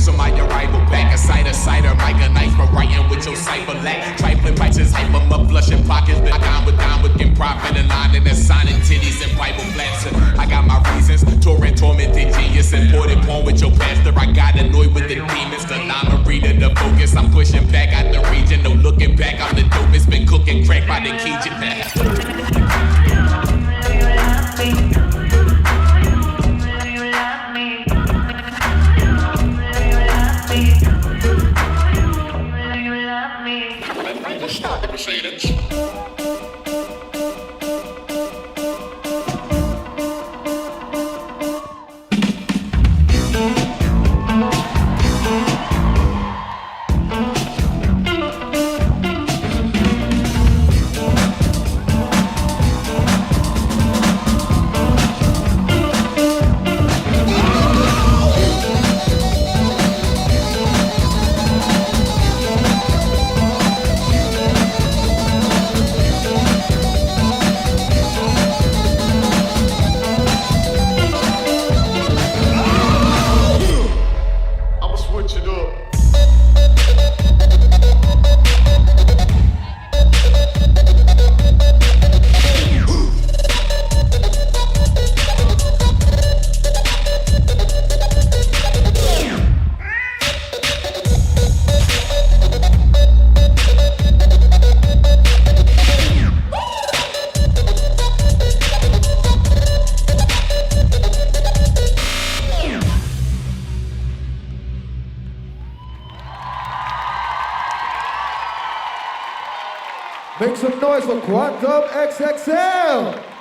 on my arrival. Back a cider, mic a knife for writing with your cipher lack. Trifling prices, hyper, my blushing pockets. I dine with improv and a line and that's signing titties and Bible flats. I got my reasons, tormented genius, imported porn with your pastor. I got annoyed with the demons, the llama reader, the focus. I'm pushing back out the region, no looking back. I'm the dopest, been cooking crack by the Cajun. Start the proceedings. Make some noise for Quantum XXL!